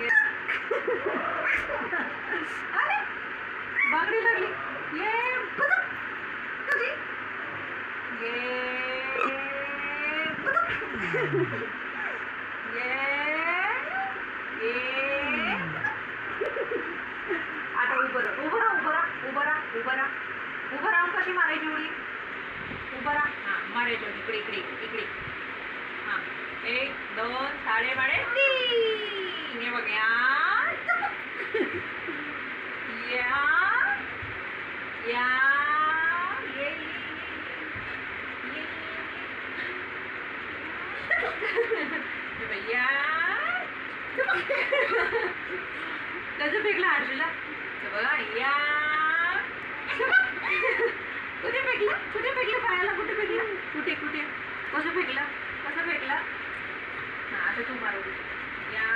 ये अरे बांगडी लागली ये पटक कधी ये पटक ये ये आता उभं राहा उभं राहा उभं राहा उभं राहा उभं राहा उभं राहून कशी मारायची उडी उभं राहा हां मारायची उडी इकडे इकडे इकडे हां 1 2 साडे माडे 3 हे बघ या या या ये ये भैया कसं फेकलं हर्षूला बघा या कुठे फेकलं पायाला कुठे फेकलं कुठे कसं फेकलं हां आता तू मारू या